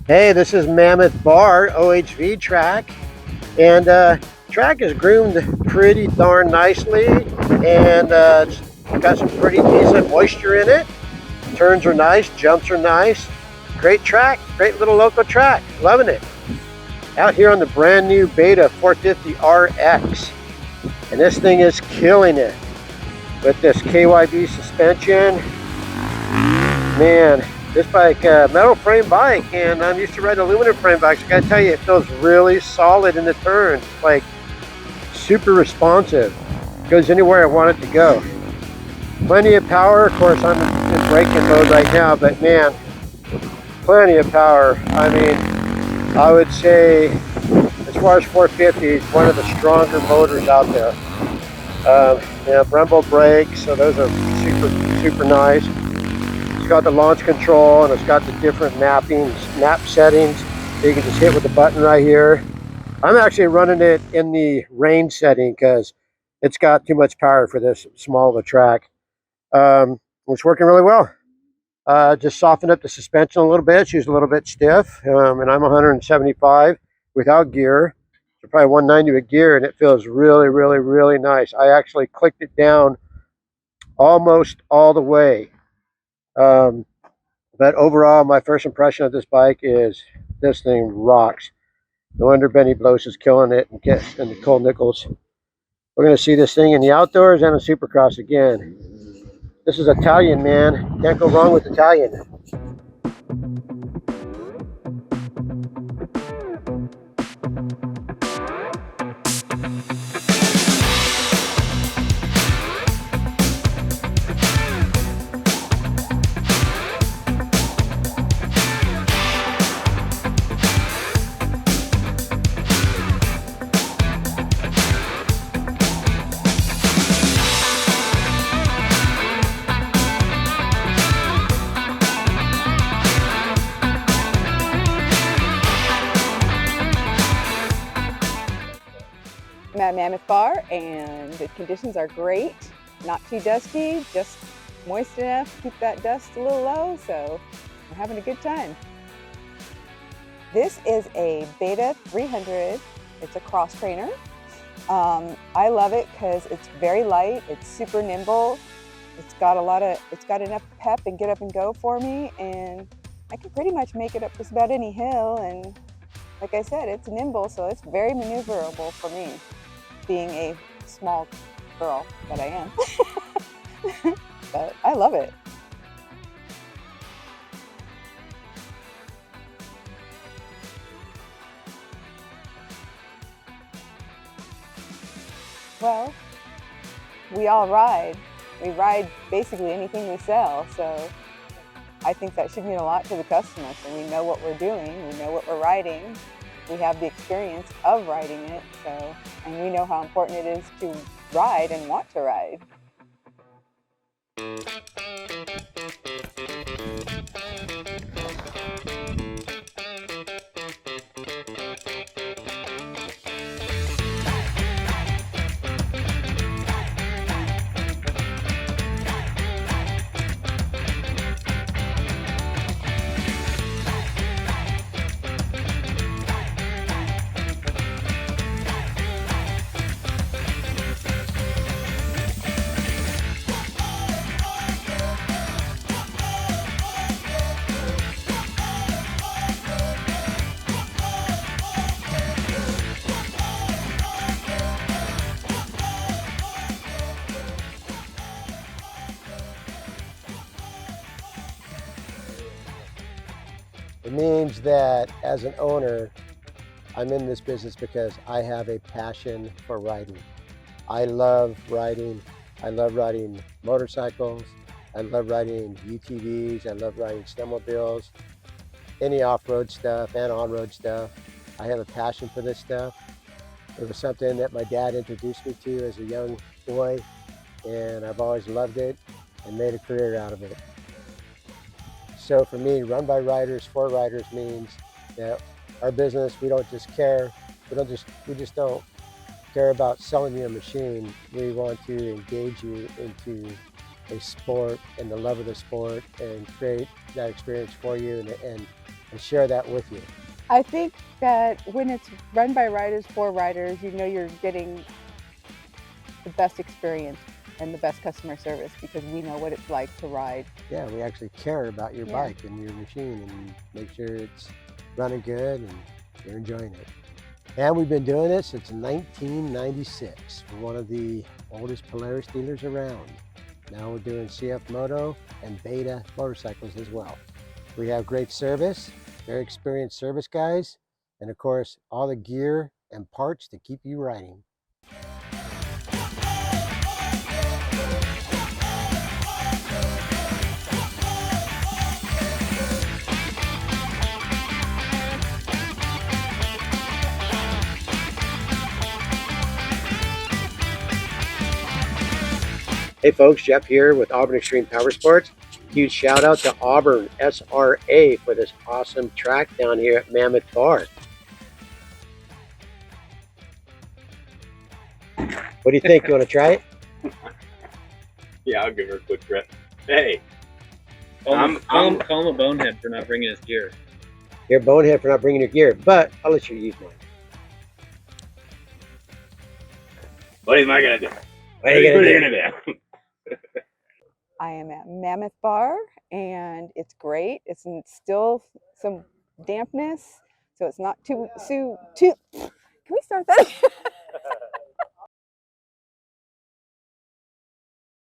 Hey, this is Mammoth Bar OHV track, and track is groomed pretty darn nicely, and it's got some pretty decent moisture in it. Turns are nice, jumps are nice. Great track, great little local track. Loving it. Out here on the brand new Beta 450 RX, and this thing is killing it with this KYB suspension. Man, this bike, metal frame bike, and I'm used to riding aluminum frame bikes. I gotta tell you, it feels really solid in the turns. Like super responsive. Goes anywhere I want it to go. Plenty of power. Of course, I'm in braking mode right now, but man, plenty of power. I mean, I would say, as far as 450, it's one of the stronger motors out there. Brembo brakes, so those are super nice. It's got the launch control, and it's got the different map settings that you can just hit with the button right here. I'm actually running it in the range setting because it's got too much power for this small of a track. It's working really well. Just softened up the suspension a little bit. She's a little bit stiff, and I'm 175 without gear. So probably 190 with gear, and it feels really nice. I actually clicked it down almost all the way. Um, but overall, my first impression of this bike is this thing rocks. No wonder Benny Blows is killing it, and Nicole Nichols. We're going to see this thing in the outdoors and a supercross again. This is Italian, man. Can't go wrong with Italian. I'm at Mammoth Bar, and the conditions are great. Not too dusty, just moist enough to keep that dust a little low, so we're having a good time. This is a Beta 300. It's a cross trainer. I love it because it's very light, it's super nimble, it's got enough pep and get up and go for me, and I can pretty much make it up just about any hill, and like I said, it's nimble, so it's very maneuverable for me, being a small girl that I am. But I love it. Well, we all ride. We ride basically anything we sell, so I think that should mean a lot to the customer. So we know what we're doing, we know what we're riding, we have the experience of riding it, so, and we know how important it is to ride and want to ride. It means that as an owner, I'm in this business because I have a passion for riding. I love riding. I love riding motorcycles. I love riding UTVs. I love riding snowmobiles, any off-road stuff and on-road stuff. I have a passion for this stuff. It was something that my dad introduced me to as a young boy, and I've always loved it and made a career out of it. So for me, run by riders for riders means that our business, we don't just care, we just don't care about selling you a machine. We want to engage you into a sport and the love of the sport and create that experience for you and and share that with you. I think that when it's run by riders for riders, you know you're getting the best experience and the best customer service because we know what it's like to ride. Yeah, we actually care about your Yeah. bike and your machine and make sure it's running good and you're enjoying it. And we've been doing it since 1996. We're one of the oldest Polaris dealers around. Now we're doing CF Moto and Beta motorcycles as well. We have great service, very experienced service guys, and of course, all the gear and parts to keep you riding. Hey folks, Jeff here with Auburn Extreme Powersports. Huge shout out to Auburn SRA for this awesome track down here at Mammoth Bar. What do you think? You want to try it? Yeah, I'll give her a quick trip. Hey, Call him a bonehead for not bringing his gear. You're a bonehead for not bringing your gear, but I'll let you use mine. what am I gonna do? What are you gonna do? do? I am at Mammoth Bar and it's great. It's still some dampness, so it's not too. Can we start that?